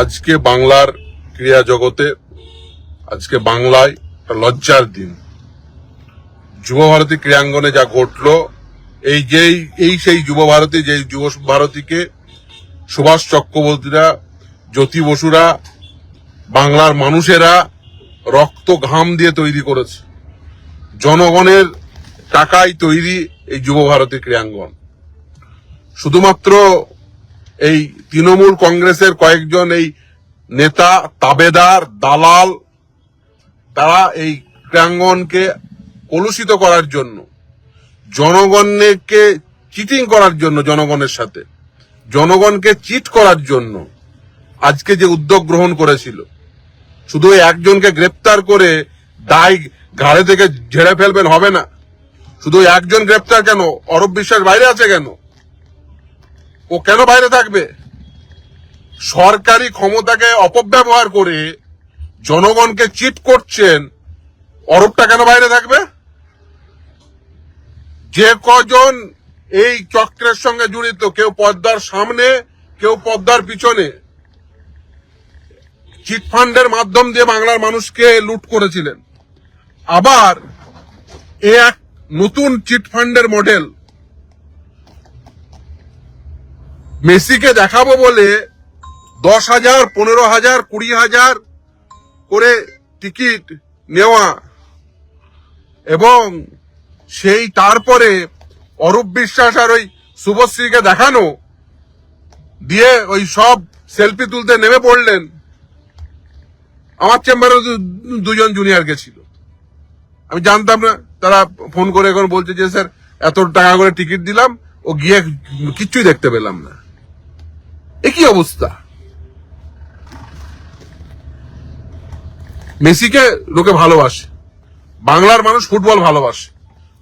আজকে বাংলার ক্রীড়া জগতে আজকে বাংলায় একটা লজ্জার দিন। যুব ভারতী ক্রীড়াঙ্গনে যা ঘটলো, সেই যুব ভারতী, যে যুব ভারতীকে সুভাষ চক্রবর্তীরা, জ্যোতি বসুরা, বাংলার মানুষেরা রক্ত ঘাম দিয়ে তৈরি করেছে। জনগণের টাকায় তৈরি এই যুব ভারতী ক্রীড়াঙ্গন। শুধুমাত্র এই তৃণমূল কংগ্রেসের কয়েকজন এই নেতা, তাবেদার, দালাল, তারা এই ক্রীড়াঙ্গনকে কলুষিত করার জন্য, জনগণকে চিটিং করার জন্য, জনগণের সাথে জনগণকে চিট করার জন্য আজকে যে উদ্যোগ গ্রহণ করেছিল, শুধু একজনকে গ্রেপ্তার করে দায় ঘাড়ে থেকে ঝেড়ে ফেলবেন হবে না। শুধু একজন গ্রেপ্তার কেন? অরূপ বিশ্বাস বাইরে আছে কেন? ও কেন বাইরে থাকবে? সরকারি ক্ষমতাকে অপব্যবহার করে জনগণকে চিট করছেন, অরূপটা কেন বাইরে থাকবে? যে কজন এই চক্রের সঙ্গে জড়িত, কেউ পর্দার সামনে, কেউ পর্দার পিছনে, চিট ফান্ডের মাধ্যম দিয়ে বাংলার মানুষকে লুট করেছিলেন। আবার এক নতুন চিট ফান্ডের মডেল, মেসিকে দেখাবো বলে 10,000, 15,000, 20,000 করে টিকিট নেওয়া, এবং সেই তারপরে অরূপ বিশ্বাস আর ওই শুভশ্রীকে দেখানো, দিয়ে ওই সব সেলফি তুলতে নেমে পড়লেন। আমার চেম্বারে দুজন জুনিয়র গেছিল, আমি জানতাম না। তারা ফোন করে এখন বলছে যে স্যার এত টাকা করে টিকিট দিলাম, ও গিয়ে কিচ্ছুই দেখতে পেলাম না। এ কি অবস্থা? মেসিকে লোকে ভালোবাসে, বাংলার মানুষ ফুটবল ভালোবাসে,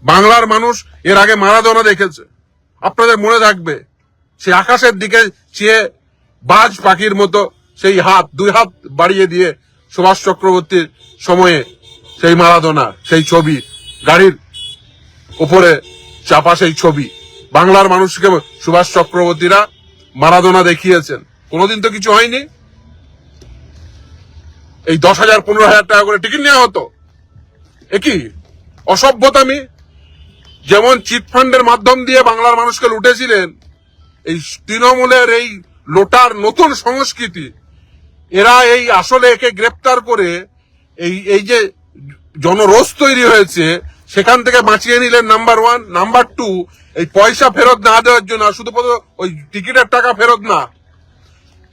বাংলার মানুষ এর আগে মারাদোনা দেখেছে। আপনাদের মনে থাকবে, সে আকাশের দিকে চেয়ে বাজ পাখির মতো সেই দুই হাত বাড়িয়ে দিয়ে সুভাষ চক্রবর্তীর সময়ে সেই মারাদোনা, সেই ছবি, গাড়ির উপরে চাপা সেই ছবি, বাংলার মানুষকে সুভাষ চক্রবর্তীরা মারাদোনা দেখিয়েছেন। কোনোদিন তো কিছু হয়নি। এই 10,000, 15,000 টাকা করে টিকিট নেওয়া হতো। একই অসভ্যতামি। যেমন চিট ফান্ডের মাধ্যম দিয়ে বাংলার মানুষকে লুটেছিলেন, এই তৃণমূলের এই লোটার নতুন সংস্কৃতি। এরা এই আসলে একে গ্রেপ্তার করে এই যে জনরোষ তৈরি হয়েছে, সেখান থেকে বাঁচিয়ে নিলেন। নাম্বার 1, নাম্বার 2, এই পয়সা ফেরত না দেওয়ার জন্য, শুধু ওই টিকিটের টাকা ফেরত না,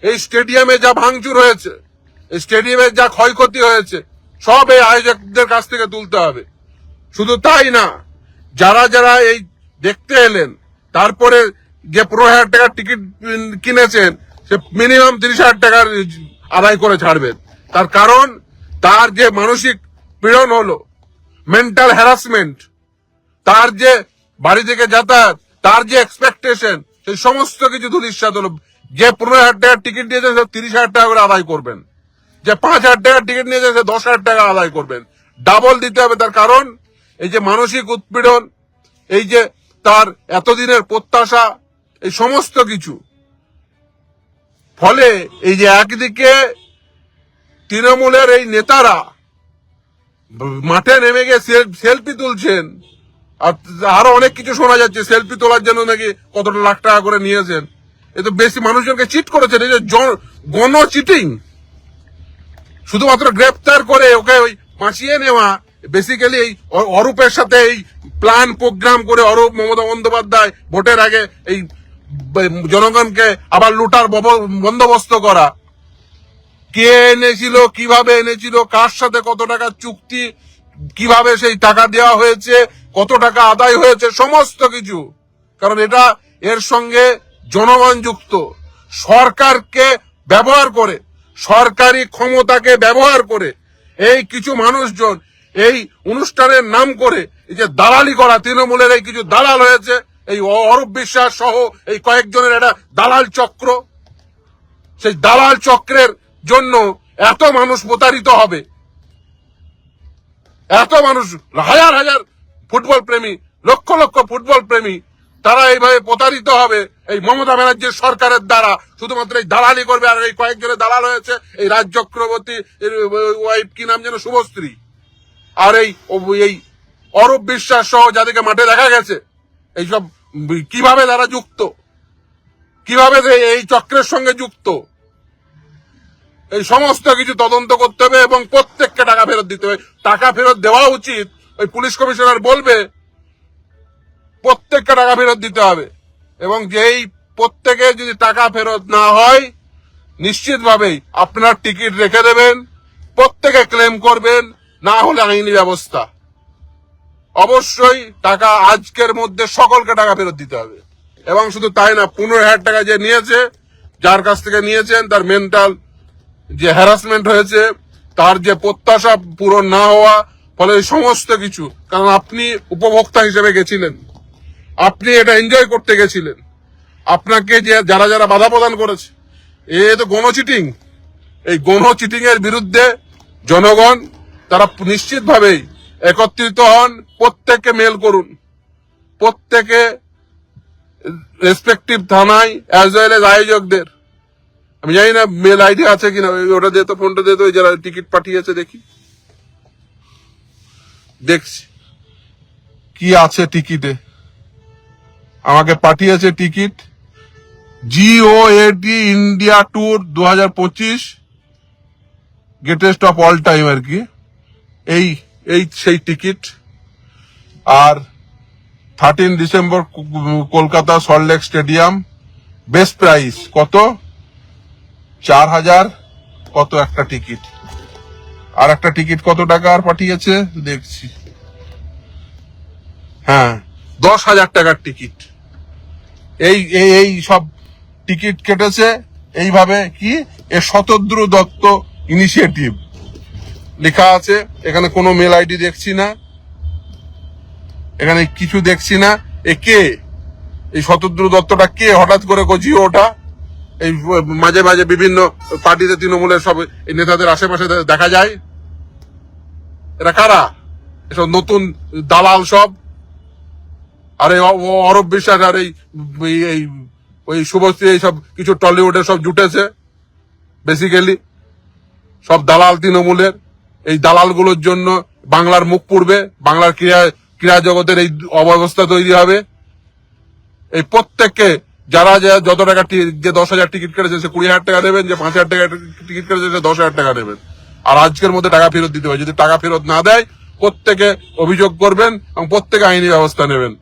এই স্টেডিয়ামে যা ভাঙচুর হয়েছে, এই স্টেডিয়ামে যা ক্ষয়ক্ষতি হয়েছে, সব এই আয়োজকদের কাছ থেকে তুলতে হবে। শুধু তাই না, যারা যারা এই দেখতে এলেন, তারপরে যে 15,000 টাকার টিকিট কিনেছেন, সে মিনিমাম 30,000 টাকার আদায় করে ছাড়বেন। তার কারণ, তার যে মানসিক পীড়ন হলো, মেন্টাল হ্যারাসমেন্ট, তার যে বাড়ি থেকে যাতায়াত, তার যে এক্সপেকটেশন, সেই সমস্ত কিছু ধূলিসাৎ হলো। যে 15,000 টাকার টিকিট নিয়েছে, সে 30,000 টাকা করে আদায় করবেন। যে 5,000 টাকার টিকিট নিয়েছে, সে 10,000 টাকা আদায় করবেন। ডাবল দিতে হবে। তার কারণ, এই যে মানসিক উৎপীড়ন, এই যে তার এতদিনের প্রত্যাশা, এই সমস্ত কিছু। ফলে এই যে একদিকে তৃণমূলের এই নেতারা মাঠে নেমে গিয়ে সেলফি তুলছেন, আর আরো অনেক কিছু শোনা যাচ্ছে, সেলফি তোলার জন্য নাকি কতটা লাখ টাকা করে নিয়েছেন। এ তো বেশি মানুষজনকে চিট করেছেন। এই যে গণ চিটিং, শুধুমাত্র গ্রেপ্তার করে ওকে ওই বাঁচিয়ে নেওয়া। বেসিক্যালি এই অরূপের সাথে এই প্ল্যান প্রোগ্রাম করে অরূপ, মমতা বন্দ্যোপাধ্যায় ভোটের আগে এই জনগণকে আবার লুটার বন্দোবস্ত করা। কে এনেছিল, কিভাবে এনেছিল, কার সাথে কত টাকা চুক্তি, কিভাবে সেই টাকা দেওয়া হয়েছে, কত টাকা আদায় হয়েছে, সমস্ত কিছু। কারণ এটা এর সঙ্গে জনগণ যুক্ত। সরকারকে ব্যবহার করে, সরকারি ক্ষমতাকে ব্যবহার করে এই কিছু মানুষজন এই অনুষ্ঠানের নাম করে এই যে দালালি করা, তৃণমূলের এই কিছু দালাল হয়েছে, এই অরূপ বিশ্বাস সহ এই কয়েকজনের একটা দালাল চক্র। সেই দালাল চক্রের জন্য এত মানুষ প্রতারিত হবে, এত মানুষ, হাজার হাজার ফুটবল প্রেমী, লক্ষ লক্ষ ফুটবল প্রেমী তারা এইভাবে প্রতারিত হবে এই মমতা ব্যানার্জির সরকারের দ্বারা। শুধুমাত্র এই দালালি করবে। আর এই কয়েকজনের দালাল হয়েছে এই রাজ চক্রবর্তী, ওয়াইফ কি নাম যেন, শুভশ্রী, আর এই অরূপ বিশ্বাস সহ যাদেরকে মাঠে দেখা গেছে। এইসব কিভাবে তারা যুক্ত, কিভাবে এই চক্রের সঙ্গে যুক্ত, এই সমস্ত কিছু তদন্ত করতে হবে এবং প্রত্যেককে টাকা ফেরত দিতে হবে। টাকা ফেরত দেওয়া উচিত। ওই পুলিশ কমিশনার বলবে প্রত্যেককে টাকা ফেরত দিতে হবে, এবং যেই প্রত্যেকে যদি টাকা ফেরত না হয় নিশ্চিতভাবেই আপনার টিকিট রেখে দেবেন, প্রত্যেকে ক্লেম করবেন, না হলে আইনি ব্যবস্থা। অবশ্যই টাকা আজকের মধ্যে সকলকে টাকা ফেরত দিতে হবে। এবং শুধু তাই না, 15,000 টাকা যে নিয়েছে, যার কাছ থেকে নিয়েছেন তার মেন্টাল যে হ্যারাসমেন্ট হয়েছে, তার যে প্রত্যাশা পূরণ না হওয়া, ফলে এই সমস্ত কিছু, কারণ আপনি উপভোক্তা হিসেবে গেছিলেন, আপনি এটা এনজয় করতে গেছিলেন, আপনাকে যে যারা যারা বাধা প্রদান করেছে, এ তো গণচিটিং। এই গণচিটিং এর বিরুদ্ধে জনগণ তারা নিশ্চিতভাবেই একত্রিত হন। প্রত্যেককে মেল করুন, প্রত্যেকে রেসপেক্টিভ থানায় অ্যাজ ওয়েল এজ আয়োজকদের। আমি জানি না মেল আইডি আছে কিনা, ওটা দিয়ে তো, ফোনটা দিয়ে তো যারা টিকিট পাঠিয়েছে দেখছি কি আছে টিকিটে। আমাকে পাঠিয়েছে ticket GOAT India tour 2025 greatest of all time আর কি, এই সেই টিকিট। আর 13 December Kolkata Salt Lake stadium, best price কত, 4,000 কত একটা টিকিট। আর একটা টিকিট কত টাকা আর পাঠিয়েছে দেখছি, হ্যাঁ 10,000 টাকার টিকিট। এই সব টিকিট কেটেছে এইভাবে। কি এ শতদ্রু দত্ত ইনিশিয়েটিভ লেখা আছে, এখানে কোনো মেল আইডি দেখছি না, এখানে কিছু দেখছি না। এ কে এই শতদ্রু দত্তটা কে? হঠাৎ করে গজিয়ে ওঠা, এই মাঝে মাঝে বিভিন্ন পার্টিতে তৃণমূলের সব এই নেতাদের আশেপাশে দেখা যায়। এরা কারা? এসব নতুন দালাল সব। আর এই অরূপ বিশ্বাস আর ওই শুভশ্রী, এইসব কিছু টলিউডের সব জুটেছে। বেসিক্যালি সব দালাল তৃণমূলের। এই দালালগুলোর জন্য বাংলার মুখ পুড়বে, বাংলার ক্রীড়া জগতের এই অবস্থা তৈরি হবে। এই প্রত্যেককে যারা যত টাকা, যে 10,000 টিকিট কেটেছে সে 20,000 টাকা দেবেন, যে 5,000 টাকা টিকিট কেটেছে সে 10,000 টাকা দেবেন। আর আজকের মধ্যে টাকা ফেরত দিতে হবে। যদি টাকা ফেরত না দেয় প্রত্যেকে অভিযোগ করবেন এবং প্রত্যেকে আইনি ব্যবস্থা নেবেন।